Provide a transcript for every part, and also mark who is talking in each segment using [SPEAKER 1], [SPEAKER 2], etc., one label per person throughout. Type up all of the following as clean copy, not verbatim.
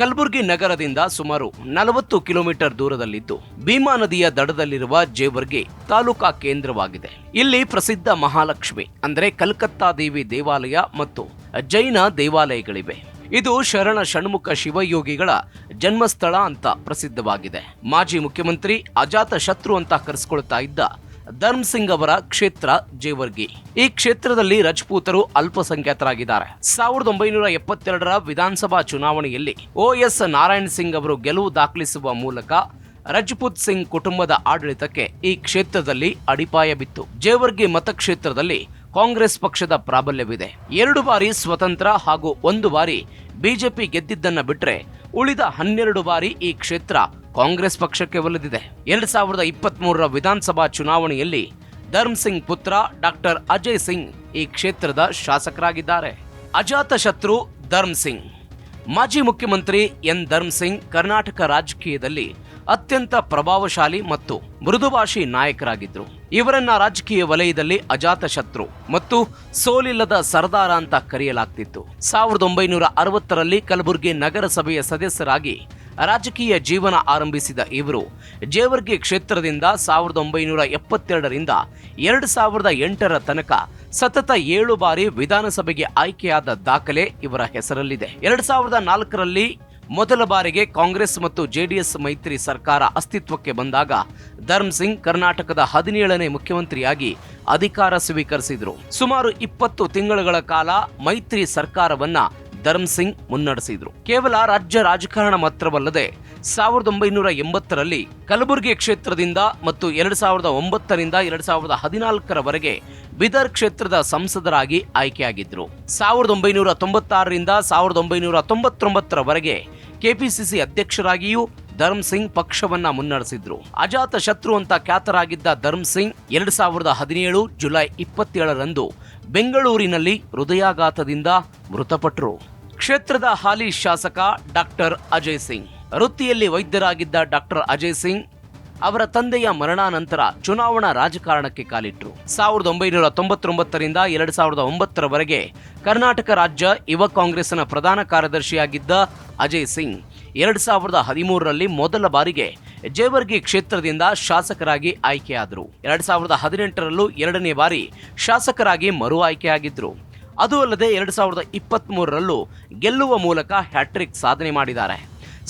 [SPEAKER 1] ಕಲಬುರಗಿ ನಗರದಿಂದ ಸುಮಾರು 40 ಕಿಲೋಮೀಟರ್ ದೂರದಲ್ಲಿದ್ದು ಭೀಮಾ ನದಿಯ ದಡದಲ್ಲಿರುವ ಜೇವರ್ಗಿ ತಾಲೂಕಾ ಕೇಂದ್ರವಾಗಿದೆ. ಇಲ್ಲಿ ಪ್ರಸಿದ್ಧ ಮಹಾಲಕ್ಷ್ಮಿ ಅಂದರೆ ಕಲ್ಕತ್ತಾ ದೇವಿ ದೇವಾಲಯ ಮತ್ತು ಜೈನ ದೇವಾಲಯಗಳಿವೆ. ಇದು ಶರಣ ಷಣ್ಮುಖ ಶಿವಯೋಗಿಗಳ ಜನ್ಮಸ್ಥಳ ಅಂತ ಪ್ರಸಿದ್ಧವಾಗಿದೆ. ಮಾಜಿ ಮುಖ್ಯಮಂತ್ರಿ ಅಜಾತ ಶತ್ರು ಅಂತ ಕರೆಸಿಕೊಳ್ತಾ ಇದ್ದ ಧರ್ಮ್ ಸಿಂಗ್ ಅವರ ಕ್ಷೇತ್ರ ಜೇವರ್ಗಿ. ಈ ಕ್ಷೇತ್ರದಲ್ಲಿ ರಜಪೂತರು ಅಲ್ಪಸಂಖ್ಯಾತರಾಗಿದ್ದಾರೆ. 1972ರ ವಿಧಾನಸಭಾ ಚುನಾವಣೆಯಲ್ಲಿ OS ನಾರಾಯಣ್ ಸಿಂಗ್ ಅವರು ಗೆಲುವು ದಾಖಲಿಸುವ ಮೂಲಕ ರಜಪೂತ್ ಸಿಂಗ್ ಕುಟುಂಬದ ಆಡಳಿತಕ್ಕೆ ಈ ಕ್ಷೇತ್ರದಲ್ಲಿ ಅಡಿಪಾಯ ಬಿತ್ತು. ಜೇವರ್ಗಿ ಮತಕ್ಷೇತ್ರದಲ್ಲಿ ಕಾಂಗ್ರೆಸ್ ಪಕ್ಷದ ಪ್ರಾಬಲ್ಯವಿದೆ. 2 ಬಾರಿ ಸ್ವತಂತ್ರ ಹಾಗೂ 1 ಬಾರಿ ಬಿಜೆಪಿ ಗೆದ್ದಿದ್ದನ್ನ ಬಿಟ್ರೆ ಉಳಿದ 12 ಬಾರಿ ಈ ಕ್ಷೇತ್ರ ಕಾಂಗ್ರೆಸ್ ಪಕ್ಷಕ್ಕೆ ಒಲಿದಿದೆ. 2023ರ ವಿಧಾನಸಭಾ ಚುನಾವಣೆಯಲ್ಲಿ ಧರ್ಮ್ ಸಿಂಗ್ ಪುತ್ರ ಡಾಕ್ಟರ್ ಅಜಯ್ ಸಿಂಗ್ ಈ ಕ್ಷೇತ್ರದ ಶಾಸಕರಾಗಿದ್ದಾರೆ. ಅಜಾತ ಶತ್ರು ಧರ್ಮ್ ಸಿಂಗ್. ಮಾಜಿ ಮುಖ್ಯಮಂತ್ರಿ ಎನ್ ಧರ್ಮ್ ಸಿಂಗ್ ಕರ್ನಾಟಕ ರಾಜಕೀಯದಲ್ಲಿ ಅತ್ಯಂತ ಪ್ರಭಾವಶಾಲಿ ಮತ್ತು ಮೃದುಭಾಷಿ ನಾಯಕರಾಗಿದ್ರು. ಇವರನ್ನ ರಾಜಕೀಯ ವಲಯದಲ್ಲಿ ಅಜಾತ ಶತ್ರು ಮತ್ತು ಸೋಲಿಲ್ಲದ ಸರ್ದಾರ ಅಂತ ಕರೆಯಲಾಗ್ತಿತ್ತು. 1960ರಲ್ಲಿ ಕಲಬುರಗಿ ನಗರಸಭೆಯ ಸದಸ್ಯರಾಗಿ ರಾಜಕೀಯ ಜೀವನ ಆರಂಭಿಸಿದ ಇವರು ಜೇವರ್ಗಿ ಕ್ಷೇತ್ರದಿಂದ 1972ರಿಂದ 2008ರ ತನಕ ಸತತ 7 ಬಾರಿ ವಿಧಾನಸಭೆಗೆ ಆಯ್ಕೆಯಾದ ದಾಖಲೆ ಇವರ ಹೆಸರಲ್ಲಿದೆ. 2004ರಲ್ಲಿ ಮೊದಲ ಬಾರಿಗೆ ಕಾಂಗ್ರೆಸ್ ಮತ್ತು JDS ಮೈತ್ರಿ ಸರ್ಕಾರ ಅಸ್ತಿತ್ವಕ್ಕೆ ಬಂದಾಗ ಧರ್ಮ್ ಸಿಂಗ್ ಕರ್ನಾಟಕದ 17ನೇ ಮುಖ್ಯಮಂತ್ರಿಯಾಗಿ ಅಧಿಕಾರ ಸ್ವೀಕರಿಸಿದ್ರು. ಸುಮಾರು 20 ತಿಂಗಳುಗಳ ಕಾಲ ಮೈತ್ರಿ ಸರ್ಕಾರವನ್ನ ಧರ್ಮ್ ಸಿಂಗ್ ಮುನ್ನಡೆಸಿದ್ರು. ಕೇವಲ ರಾಜ್ಯ ರಾಜಕಾರಣ ಮಾತ್ರವಲ್ಲದೆ 1980ರಲ್ಲಿ ಕಲಬುರಗಿ ಕ್ಷೇತ್ರದಿಂದ ಮತ್ತು 2009ರಿಂದ 2014ರವರೆಗೆ ಬಿದರ್ ಕ್ಷೇತ್ರದ ಸಂಸದರಾಗಿ ಆಯ್ಕೆಯಾಗಿದ್ರು. 1996ರಿಂದ 1999ರವರೆಗೆ ಕೆಪಿಸಿಸಿ ಅಧ್ಯಕ್ಷರಾಗಿಯೂ ಧರ್ಮ್ ಸಿಂಗ್ ಪಕ್ಷವನ್ನ ಮುನ್ನಡೆಸಿದ್ರು. ಅಜಾತ ಶತ್ರು ಅಂತ ಖ್ಯಾತರಾಗಿದ್ದ ಧರ್ಮ್ ಸಿಂಗ್ 2017 ಜುಲೈ 27ರಂದು ಬೆಂಗಳೂರಿನಲ್ಲಿ ಹೃದಯಾಘಾತದಿಂದ ಮೃತಪಟ್ಟರು. ಕ್ಷೇತ್ರದ ಹಾಲಿ ಶಾಸಕ ಡಾಕ್ಟರ್ ಅಜಯ್ ಸಿಂಗ್. ವೃತ್ತಿಯಲ್ಲಿ ವೈದ್ಯರಾಗಿದ್ದ ಡಾಕ್ಟರ್ ಅಜಯ್ ಸಿಂಗ್ ಅವರ ತಂದೆಯ ಮರಣಾನಂತರ ಚುನಾವಣಾ ರಾಜಕಾರಣಕ್ಕೆ ಕಾಲಿಟ್ಟರು. 1999ರಿಂದ 2009ರವರೆಗೆ ಕರ್ನಾಟಕ ರಾಜ್ಯ ಯುವ ಕಾಂಗ್ರೆಸ್ನ ಪ್ರಧಾನ ಕಾರ್ಯದರ್ಶಿಯಾಗಿದ್ದ ಅಜಯ್ ಸಿಂಗ್ 2013ರಲ್ಲಿ ಮೊದಲ ಬಾರಿಗೆ ಜೇವರ್ಗಿ ಕ್ಷೇತ್ರದಿಂದ ಶಾಸಕರಾಗಿ ಆಯ್ಕೆಯಾದರು. 2018ರಲ್ಲೂ 2ನೇ ಬಾರಿ ಶಾಸಕರಾಗಿ ಮರು ಆಯ್ಕೆಯಾಗಿದ್ದರು. ಅದು ಅಲ್ಲದೆ 2023ರಲ್ಲೂ ಗೆಲ್ಲುವ ಮೂಲಕ ಹ್ಯಾಟ್ರಿಕ್ ಸಾಧನೆ ಮಾಡಿದ್ದಾರೆ.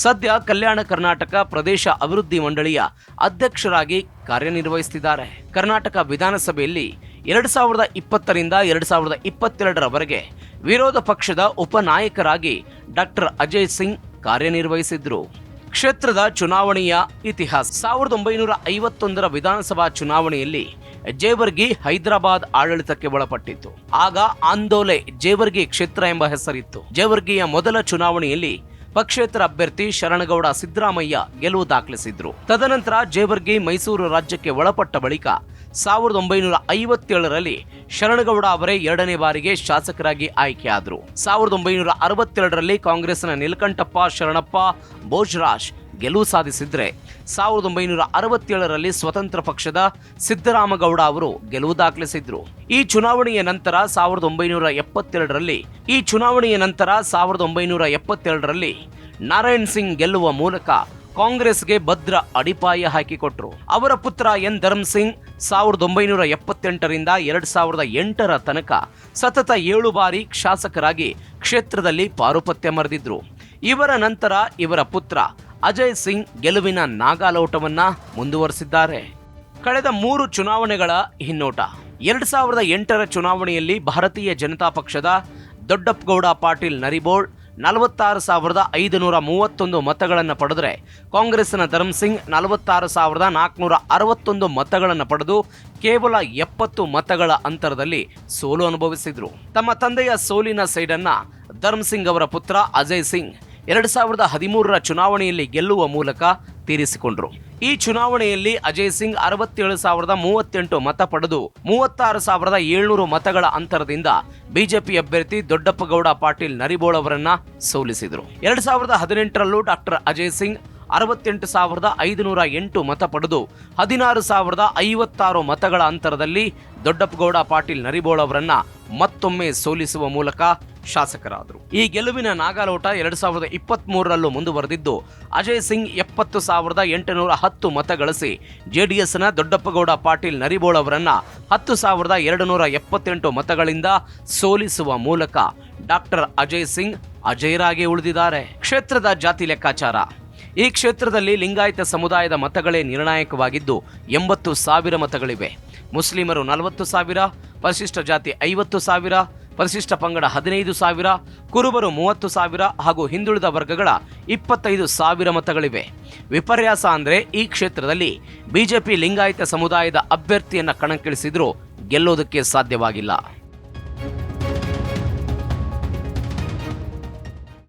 [SPEAKER 1] ಸದ್ಯ ಕಲ್ಯಾಣ ಕರ್ನಾಟಕ ಪ್ರದೇಶ ಅಭಿವೃದ್ಧಿ ಮಂಡಳಿಯ ಅಧ್ಯಕ್ಷರಾಗಿ ಕಾರ್ಯನಿರ್ವಹಿಸುತ್ತಿದ್ದಾರೆ. ಕರ್ನಾಟಕ ವಿಧಾನಸಭೆಯಲ್ಲಿ 2020ರಿಂದ 2022ರವರೆಗೆ ವಿರೋಧ ಪಕ್ಷದ ಉಪನಾಯಕರಾಗಿ ಡಾಕ್ಟರ್ ಅಜಯ್ ಸಿಂಗ್ ಕಾರ್ಯನಿರ್ವಹಿಸಿದ್ರು. ಕ್ಷೇತ್ರದ ಚುನಾವಣೆಯ ಇತಿಹಾಸ. 1951ರ ವಿಧಾನಸಭಾ ಚುನಾವಣೆಯಲ್ಲಿ ಜೇವರ್ಗಿ ಹೈದರಾಬಾದ್ ಆಡಳಿತಕ್ಕೆ ಒಳಪಟ್ಟಿತ್ತು. ಆಗ ಆಂದೋಲೆ ಜೇವರ್ಗಿ ಕ್ಷೇತ್ರ ಎಂಬ ಹೆಸರಿತ್ತು. ಜೇವರ್ಗಿಯ ಮೊದಲ ಚುನಾವಣೆಯಲ್ಲಿ ಪಕ್ಷೇತರ ಅಭ್ಯರ್ಥಿ ಶರಣಗೌಡ ಸಿದ್ದರಾಮಯ್ಯ ಗೆಲುವು ದಾಖಲಿಸಿದ್ರು. ತದನಂತರ ಜೇವರ್ಗಿ ಮೈಸೂರು ರಾಜ್ಯಕ್ಕೆ ಒಳಪಟ್ಟ ಬಳಿಕ 1957ರಲ್ಲಿ ಶರಣಗೌಡ ಅವರೇ 2ನೇ ಬಾರಿಗೆ ಶಾಸಕರಾಗಿ ಆಯ್ಕೆಯಾದರು. 1962ರಲ್ಲಿ ಕಾಂಗ್ರೆಸ್ನ ನೀಲಕಂಠಪ್ಪ ಶರಣಪ್ಪ ಭೋಜರಾಜ್ ಗೆಲುವು ಸಾಧಿಸಿದ್ರೆ 1967ರಲ್ಲಿ ಸ್ವತಂತ್ರ ಪಕ್ಷದ ಸಿದ್ದರಾಮಗೌಡ ಅವರು ಗೆಲುವು ದಾಖಲಿಸಿದ್ರು. ಈ ಚುನಾವಣೆಯ ನಂತರ 1972ರಲ್ಲಿ ನಾರಾಯಣ್ ಸಿಂಗ್ ಗೆಲ್ಲುವ ಮೂಲಕ ಕಾಂಗ್ರೆಸ್ಗೆ ಭದ್ರ ಅಡಿಪಾಯ ಹಾಕಿಕೊಟ್ರು. ಅವರ ಪುತ್ರ ಎನ್ ಧರ್ಮ್ ಸಿಂಗ್ 1978ರಿಂದ 2008ರ ತನಕ ಸತತ 7 ಬಾರಿ ಶಾಸಕರಾಗಿ ಕ್ಷೇತ್ರದಲ್ಲಿ ಪಾರುಪತ್ಯ ಮೆರೆದಿದ್ರು. ಇವರ ನಂತರ ಇವರ ಪುತ್ರ ಅಜಯ್ ಸಿಂಗ್ ಗೆಲುವಿನ ನಾಗಾಲೋಟವನ್ನ ಮುಂದುವರೆಸಿದ್ದಾರೆ. ಕಳೆದ 3 ಚುನಾವಣೆಗಳ ಹಿನ್ನೋಟ. 2008ರ ಚುನಾವಣೆಯಲ್ಲಿ ಭಾರತೀಯ ಜನತಾ ಪಕ್ಷದ ದೊಡ್ಡಪ್ಪಗೌಡ ಪಾಟೀಲ್ ನರಿಬೋಳ್ 46,531 ಮತಗಳನ್ನು ಪಡೆದರೆ ಕಾಂಗ್ರೆಸ್ನ ಧರ್ಮ್ ಸಿಂಗ್ 46,461 ಮತಗಳನ್ನು ಪಡೆದು ಕೇವಲ 70 ಮತಗಳ ಅಂತರದಲ್ಲಿ ಸೋಲು ಅನುಭವಿಸಿದ್ರು. ತಮ್ಮ ತಂದೆಯ ಸೋಲಿನ ಸೇಡನ್ನ ಧರ್ಮ್ ಸಿಂಗ್ ಅವರ ಪುತ್ರ ಅಜಯ್ ಸಿಂಗ್ 2013ರ ಚುನಾವಣೆಯಲ್ಲಿ ಗೆಲ್ಲುವ ಮೂಲಕ ತೀರಿಸಿಕೊಂಡ್ರು. ಈ ಚುನಾವಣೆಯಲ್ಲಿ ಅಜಯ್ ಸಿಂಗ್ 67,038 ಮತ ಪಡೆದು 36,700 ಮತಗಳ ಅಂತರದಿಂದ ಬಿಜೆಪಿ ಅಭ್ಯರ್ಥಿ ದೊಡ್ಡಪ್ಪಗೌಡ ಪಾಟೀಲ್ ನರಿಬೋಳ್ ಅವರನ್ನ ಸೋಲಿಸಿದರು. 2018ರಲ್ಲೂ ಡಾಕ್ಟರ್ ಅಜಯ್ ಸಿಂಗ್ 68,508 ಮತ ಪಡೆದು 16,056 ಮತಗಳ ಅಂತರದಲ್ಲಿ ದೊಡ್ಡಪ್ಪಗೌಡ ಪಾಟೀಲ್ ನರಿಬೋಳ್ ಅವರನ್ನ ಮತ್ತೊಮ್ಮೆ ಸೋಲಿಸುವ ಮೂಲಕ ಶಾಸಕರಾದರು. ಈ ಗೆಲುವಿನ ನಾಗಾಲೋಟ 2023ರಲ್ಲೂ ಮುಂದುವರೆದಿದ್ದು ಅಜಯ್ ಸಿಂಗ್ 70,810 ಮತ ಗಳಿಸಿ ಜೆಡಿಎಸ್ನ ದೊಡ್ಡಪ್ಪಗೌಡ ಪಾಟೀಲ್ ನರಿಬೋಳ್ ಅವರನ್ನ 10,278 ಮತಗಳಿಂದ ಸೋಲಿಸುವ ಮೂಲಕ ಡಾಕ್ಟರ್ ಅಜಯ್ ಸಿಂಗ್ ಅಜಯರಾಗಿ ಉಳಿದಿದ್ದಾರೆ. ಕ್ಷೇತ್ರದ ಜಾತಿ ಲೆಕ್ಕಾಚಾರ. ಈ ಕ್ಷೇತ್ರದಲ್ಲಿ ಲಿಂಗಾಯತ ಸಮುದಾಯದ ಮತಗಳೇ ನಿರ್ಣಾಯಕವಾಗಿದ್ದು 80,000 ಮತಗಳಿವೆ. ಮುಸ್ಲಿಮರು 40,000, ಪರಿಶಿಷ್ಟ ಜಾತಿ 50,000, ಪರಿಶಿಷ್ಟ ಪಂಗಡ 15,000, ಕುರುಬರು 30,000 ಹಾಗೂ ಹಿಂದುಳಿದ ವರ್ಗಗಳ 25,000 ಮತಗಳಿವೆ. ವಿಪರ್ಯಾಸ ಅಂದರೆ ಈ ಕ್ಷೇತ್ರದಲ್ಲಿ ಬಿಜೆಪಿ ಲಿಂಗಾಯತ ಸಮುದಾಯದ ಅಭ್ಯರ್ಥಿಯನ್ನ ಕಣಕ್ಕಿಳಿಸಿದ್ರೂ ಗೆಲ್ಲೋದಕ್ಕೆ ಸಾಧ್ಯವಾಗಿಲ್ಲ.